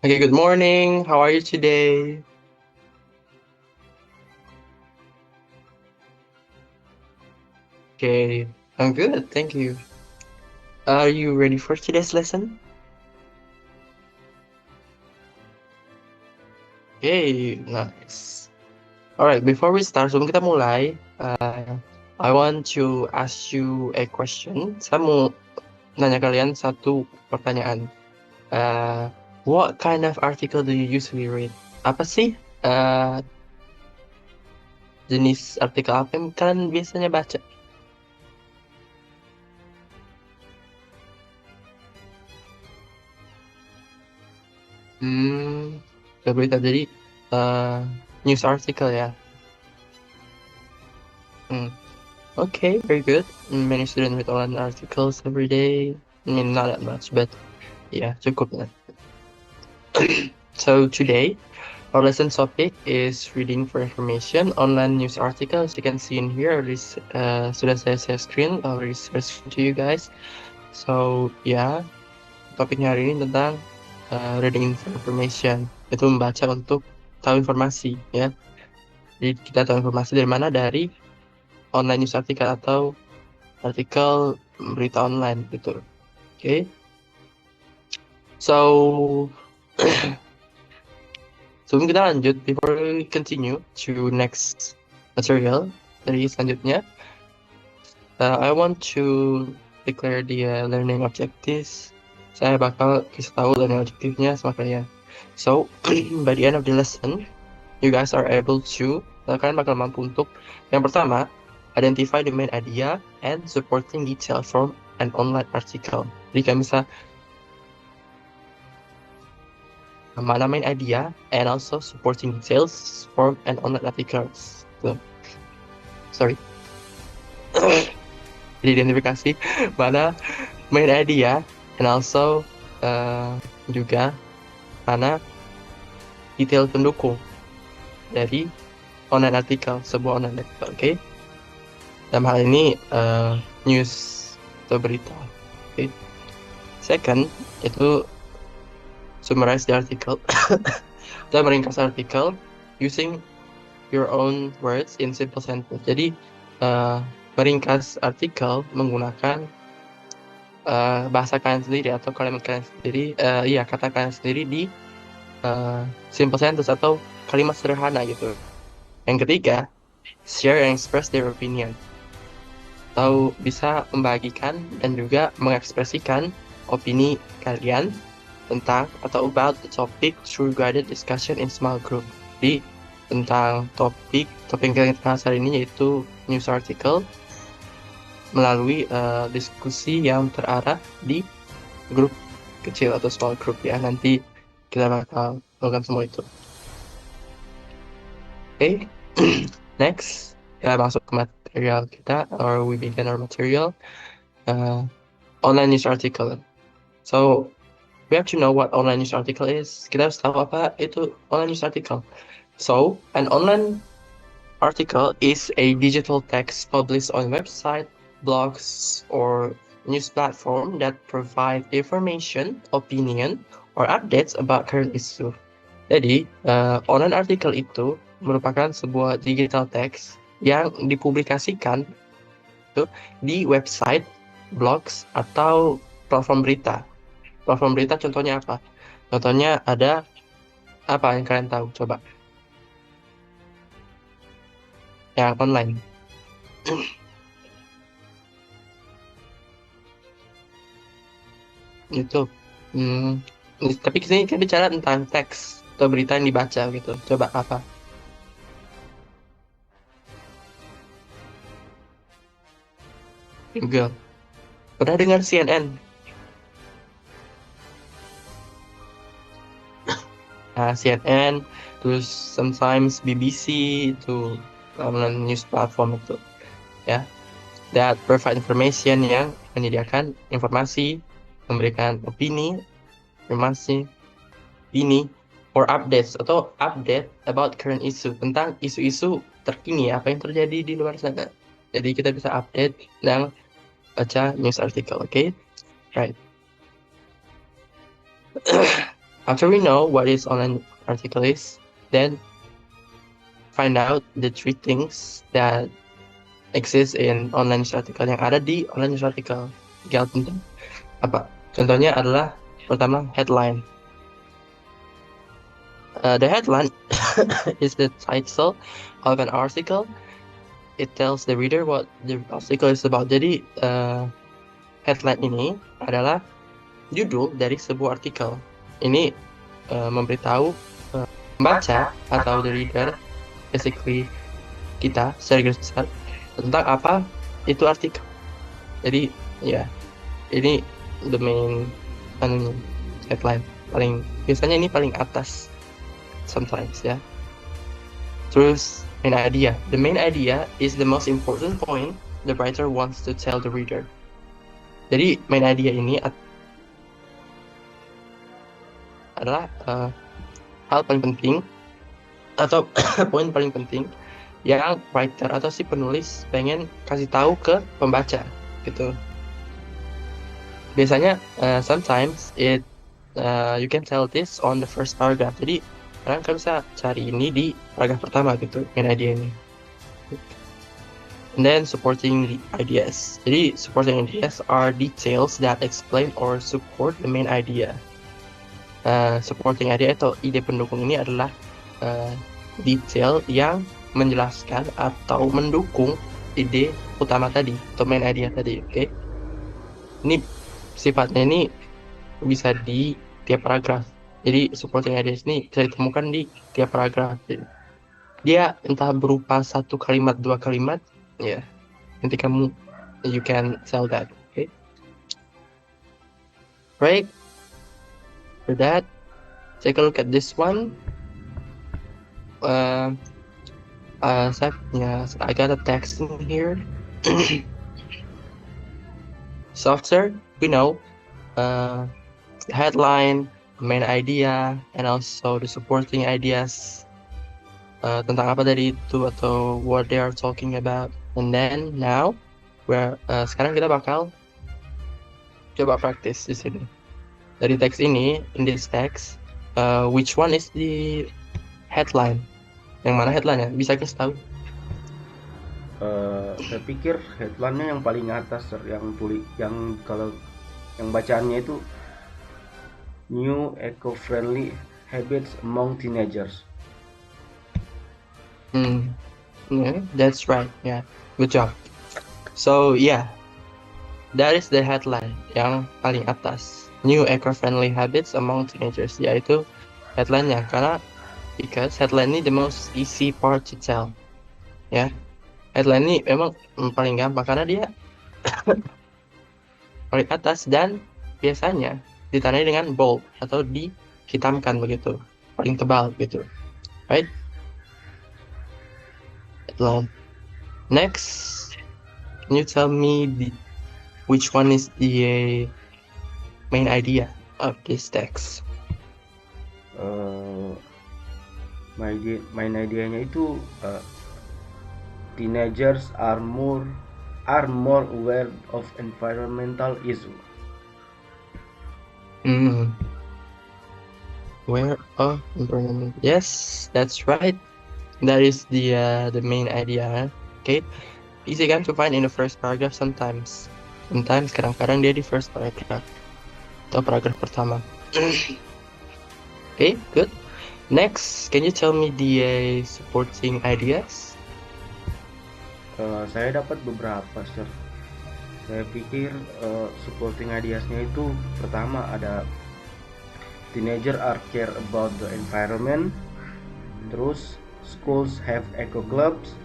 Okay, good morning. How are you today? Okay, I'm good, thank you. Are you ready for today's lesson? Okay, nice. Alright, before we start, sebelum kita mulai, I want to ask you a question. Saya mau nanya kalian satu pertanyaan. Uh, what kind of article do you usually read? Apa sih jenis artikel apa yang kalian biasanya baca? Hmm, berita jadi uh, news article ya. Hmm. Okay, very good. Many students read online articles every day. I mean, not that much, but yeah, cukup lah. So today, our lesson topic is reading for information, online news articles. You can see in here, this sudah saya share screen, already share screen to you guys. So yeah, topiknya hari ini tentang reading for information. Itu membaca untuk tahu informasi, ya. Jadi kita tahu informasi dari mana? Dari online news article atau artikel berita online gitu. Okay. So sebelum kita lanjut, before we continue to next material dari selanjutnya, I want to declare the learning objectives. Saya bakal kasih tahu learning objektifnya sama kalian. So by the end of the lesson, you guys are able to, kalian bakal mampu untuk yang pertama, identify the main idea and supporting detail from an online article. Jadi kalian bisa mana main idea and also supporting details from an online articles. So, sorry. Jadi identifikasi mana main idea and also juga mana detail pendukung dari online artikel, sebuah online artikel. Okay? Dalam hal ini news atau berita. Okay? Second, itu summarize the article. Kita meringkas artikel using your own words in simple sentence. Jadi meringkas artikel menggunakan bahasa kalian sendiri atau kalimat kalian sendiri, kata kalian sendiri di simple sentence atau kalimat sederhana gitu. Yang ketiga, share and express their opinion. Atau bisa membagikan dan juga mengekspresikan opini kalian tentang atau about the topic through guided discussion in small group. Jadi tentang topik yang kita bahas hari ini yaitu news article melalui diskusi yang terarah di grup kecil atau small group ya. Nanti kita bakal melakukan semua itu. Oke, next kita masuk ke material kita, or we begin our material. Online news article. So we have to know what online news article is. Kita harus tahu apa itu online news article. So an online article is a digital text published on website, blogs, or news platform that provide information, opinion, or updates about current issue. Jadi, online article itu merupakan sebuah digital text yang dipublikasikan itu di website, blogs, atau platform berita. Platform berita contohnya apa? Contohnya ada apa yang kalian tahu? Coba. Yang online. YouTube. Tapi sini kita bicara tentang teks atau berita yang dibaca gitu. Coba apa? Google. Pernah dengar CNN? Nah, CNN, terus sometimes BBC itu online news platform itu, ya. That provide information yang menyediakan informasi, memberikan opini, informasi, ini, or updates atau update about current issue tentang isu-isu terkini apa yang terjadi di luar sana. Jadi kita bisa update dan baca news article, okay? Right. After we know what is online article is, then find out the 3 things that exist in online news article, yang ada di online news article. Tiga hal penting. Apa? Contohnya adalah pertama, headline. The headline is the title of an article. It tells the reader what the article is about. Jadi headline ini adalah judul dari sebuah artikel. Ini memberitahu pembaca atau the reader, basically kita secara garis besar, tentang apa itu artikel. Jadi ya, ini the main headline. Biasanya ini paling atas sometimes ya. Terus main idea. The main idea is the most important point the writer wants to tell the reader. Jadi main idea ini adalah hal paling penting atau poin paling penting yang writer atau si penulis pengen kasih tahu ke pembaca gitu. Biasanya sometimes you can tell this on the first paragraph. Jadi kalian kan bisa cari ini di paragraf pertama gitu, main idea ini. And then supporting the ideas. Jadi supporting ideas are details that explain or support the main idea. Supporting idea atau ide pendukung ini adalah detail yang menjelaskan atau mendukung ide utama tadi atau main idea tadi, oke? Ini sifatnya ini bisa di tiap paragraf. Jadi supporting ideas ini bisa ditemukan di tiap paragraf. Dia entah berupa 1 kalimat, 2 kalimat, ya. Nanti you can tell that, okay? Right? For that, take a look at this one. I got a text in here. So after we know the headline, main idea, and also the supporting ideas tentang apa dari itu atau what they are talking about, and then now sekarang kita bakal coba praktis di sini. Dari teks ini, in this text, which one is the headline? Yang mana headline-nya? Bisa kasih tahu? Saya pikir headline-nya yang paling atas, yang kalau yang bacaannya itu New Eco-Friendly Habits Among Teenagers. Yeah, that's right. Yeah, good job. So yeah, that is the headline yang paling atas. New Eco-Friendly Habits Among Teenagers, yaitu headline-nya, because headline ini the most easy part to tell. Ya, headline ini memang paling gampang karena dia paling atas dan biasanya ditandai dengan bold atau dihitamkan begitu, paling tebal gitu, right? Next, can you tell me which one is the main idea of this text? Main idenya itu teenagers are more aware of environmental issue. Aware of environment. Yes, that's right. That is the main idea. Okay, easy kan to find in the first paragraph sometimes. Kadang-kadang dia di first paragraph atau paragraf pertama. Okay, good. Next, can you tell me the supporting ideas? Saya dapat beberapa, sir. Saya pikir supporting ideasnya itu pertama ada teenager are care about the environment, terus schools have eco clubs,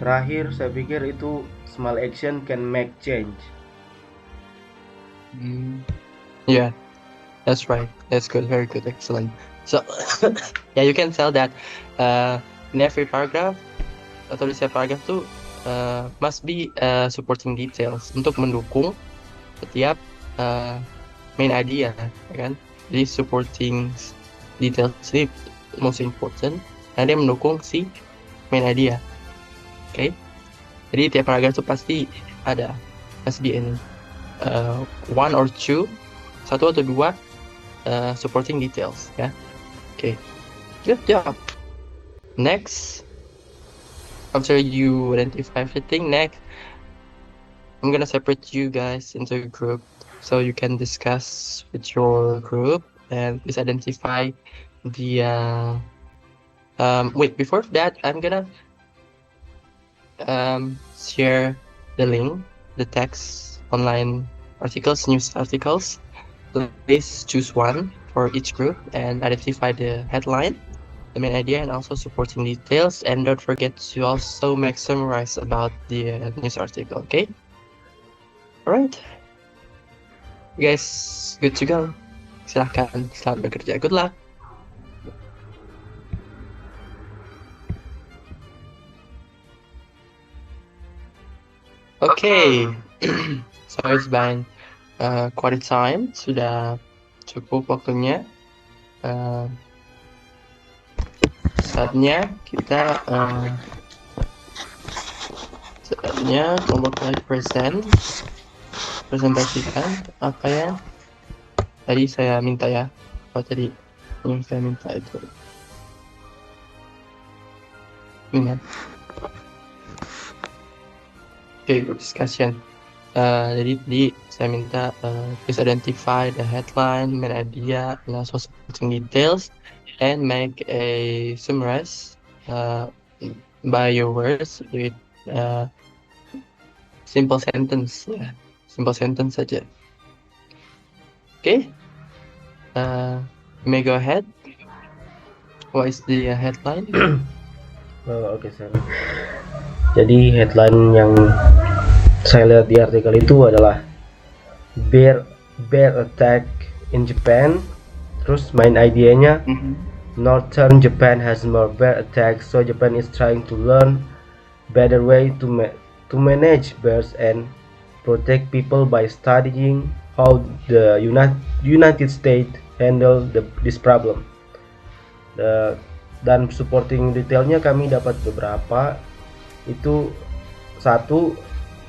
terakhir saya pikir itu small action can make change. Yeah, that's right. That's good. Very good. Excellent. So yeah, you can tell that in every paragraph atau di setiap paragraph tuh must be supporting details untuk mendukung setiap main idea, ya kan? Jadi supporting details ini most important, karena dia mendukung si main idea. Okay? Jadi tiap paragraf itu pasti di one or two, 1 atau 2 supporting details. Yeah. Okay. Good job. Next, after you identify everything, next I'm gonna separate you guys into a group so you can discuss with your group and please identify the wait, before that I'm gonna share the link, the text online articles, news articles. Please choose one for each group and identify the headline, the main idea, and also supporting details. And don't forget to also make summarize about the news article. Okay. All right. You guys good to go? Silahkan, selamat bekerja. Good luck. Okay. So it's been quality time. Sudah cukup waktunya. Saatnya kita membuat presentasikan apa yang tadi saya minta ya. Apa tadi yang saya minta itu? Ingat. Okay, group discussion. Jadi saya minta please identify the headline, main idea, and also supporting details, and make a summarize by your words with simple sentence. Yeah, simple sentence saja. Okay. You may go ahead. What is the headline? Oke, sir. Jadi headline yang saya lihat di artikel itu adalah bear attack in Japan. Terus main idenya Northern Japan has more bear attacks, so Japan is trying to learn better way to manage bears and protect people by studying how the United States handle this problem. Dan supporting detailnya kami dapat beberapa. Itu satu,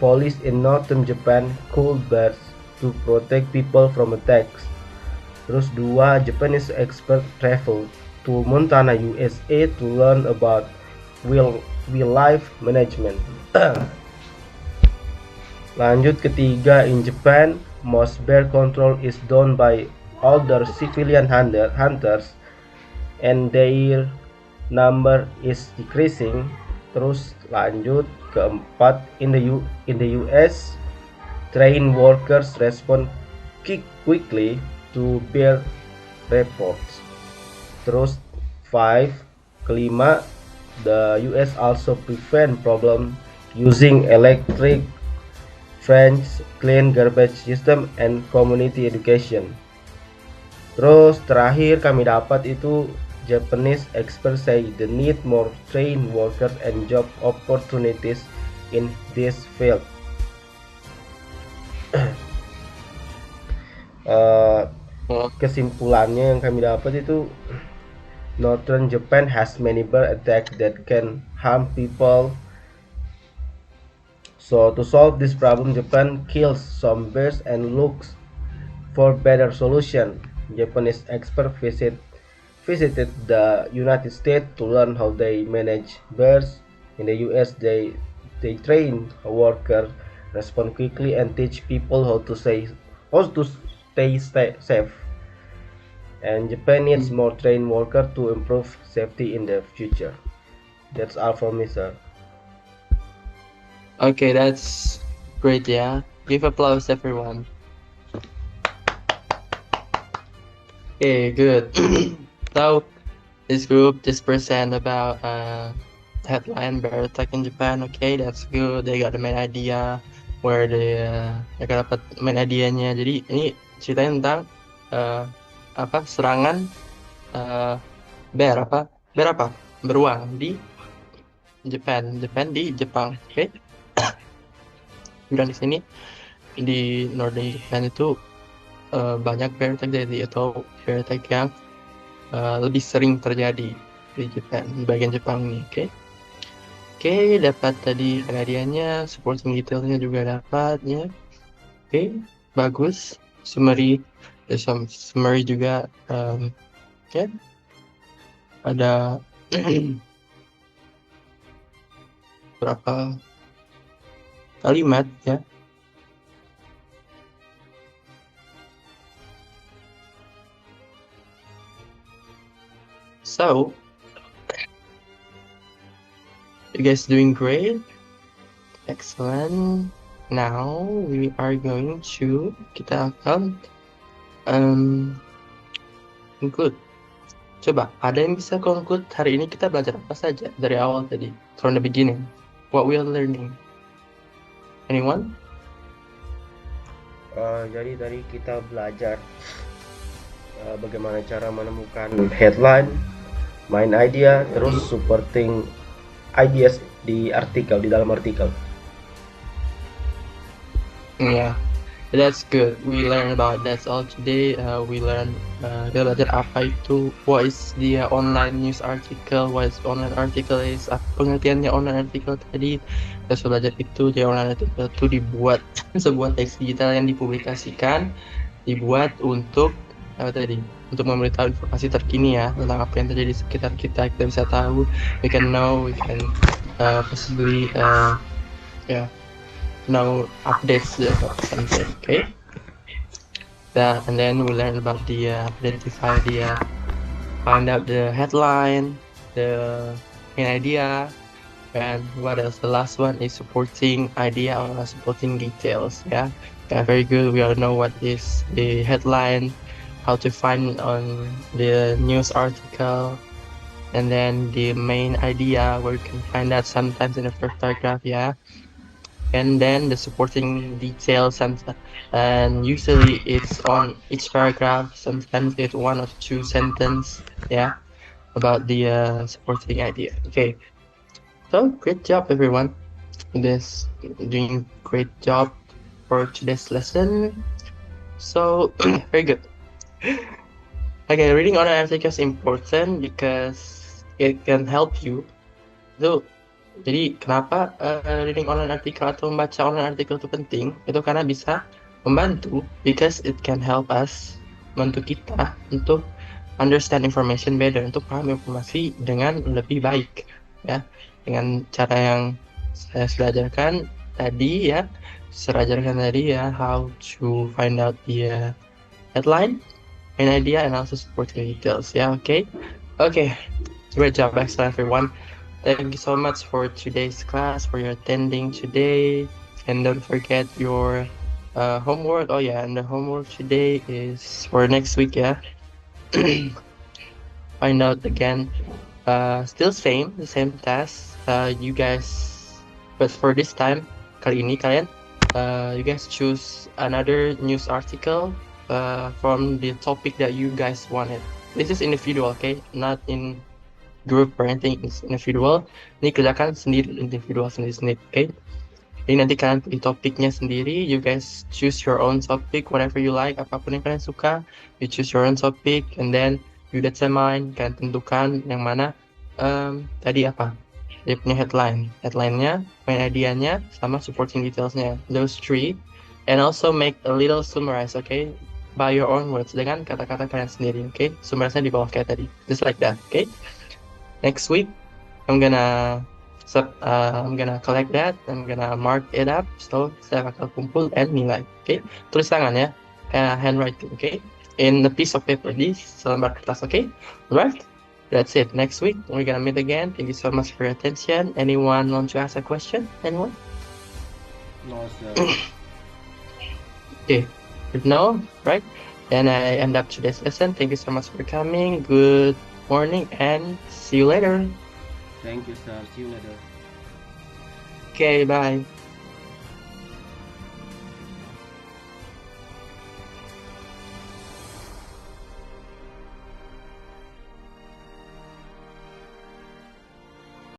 police in Northern Japan culled bears to protect people from attacks. Terus dua, Japanese expert travel to Montana, USA to learn about wildlife management. Lanjut ketiga, in Japan most bear control is done by older civilian hunters and their number is decreasing. Terus lanjut keempat, in the US trained workers respond quickly to bear reports. Terus 5, kelima, the US also prevent problem using electric fence, clean garbage system, and community education. Terus terakhir kami dapat itu Japanese experts say they need more trained workers and job opportunities in this field. Kesimpulannya yang kami dapat itu Northern Japan has many bear attacks that can harm people. So to solve this problem, Japan kills some bears and looks for better solution. Japanese expert visited the United States to learn how they manage bears. In the US, they train a worker, respond quickly, and teach people how to stay safe. And Japan needs more trained workers to improve safety in the future. That's all for me, sir. Okay, that's great. Yeah, give applause, everyone. Okay, good. So this group just present about headline bear attack in Japan. Okay, that's good. They got the main idea where mereka dapat main idenya. Jadi ini ceritanya tentang serangan beruang di Japan di Jepang. Oke. Dan di sini di Northern Japan itu banyak bear attack atau bear attack yang lebih sering terjadi di Japan, di bagian Jepang nih. Oke, dapat tadi hadiahnya, supporting detailnya juga dapat ya. Oke, bagus. Summary There's some summary juga. Ya, ada berapa kalimat ya. So, you guys doing great? Excellent. Now we are going to kita akan conclude. Coba, ada yang bisa conclude hari ini kita belajar apa saja dari awal tadi, from the beginning, what we are learning? Anyone? Jadi tadi kita belajar bagaimana cara menemukan headline, main idea, terus supporting ideas di dalam artikel. Yeah, that's good. We learn about that all today. We learn kita belajar apa itu, what is the online news article, what is online article is, apa pengertiannya online article tadi. Kita sudah belajar itu. Jadi online article itu dibuat sebuah teks digital yang dipublikasikan, dibuat untuk apa tadi? Untuk memberitahu informasi terkini ya tentang apa yang terjadi di sekitar kita. Kita bisa tahu, we can know, we can possibly know updates something. Okay. And then we learn about the identify the find out the headline, the main idea, and what else? The last one is supporting idea or supporting details. Yeah, very good. We all know what is the headline, how to find on the news article, and then the main idea where you can find that sometimes in the first paragraph. Yeah. And then the supporting details, and usually it's on each paragraph. Sometimes it's one or two sentences, yeah, about the supporting idea. Okay, so great job everyone. This doing great job for today's lesson. So very good. Okay, reading on an article is important because it can help you. So jadi kenapa reading online article atau membaca online artikel itu penting? Itu karena bisa membantu, because it can help us, membantu kita untuk understand information better, untuk paham informasi dengan lebih baik, ya, dengan cara yang saya sudah ajarkan tadi ya, how to find out the headline, an idea, and also supporting details. Yeah, okay, great job, excellent everyone. Thank you so much for today's class, for your attending today, and don't forget your homework. Oh yeah, and the homework today is for next week. Yeah, find out again. Still the same task. You guys, but for this time, kali ini kalian, you guys choose another news article from the topic that you guys wanted. This is individual, okay? Not in group parenting, is individual. Ini kerjakan sendiri, individual sendiri, okay? Ini nanti kalian pilih topiknya sendiri. You guys choose your own topic, whatever you like, apapun yang kalian suka. You choose your own topic, and then you determine, kalian tentukan yang mana tadi apa? Dia punya headline-nya, main idea-nya, sama supporting details-nya. Those three, and also make a little summarize, okay? By your own words, dengan kata-kata kalian sendiri, okay? Summarize-nya di bawah kayak tadi, just like that, okay? Next week, I'm gonna collect that. I'm gonna mark it up. So saya bakal kumpul and nilai. Okay, tulis tangan ya, handwriting. Okay, in a piece of paper, di selembar kertas. Okay, alright. That's it. Next week we're gonna meet again. Thank you so much for your attention. Anyone want to ask a question? Anyone? No, sir. Okay, if no, right? Then I end up today's lesson. Thank you so much for coming. Good morning and see you later. Thank you, sir. See you later. Okay, bye.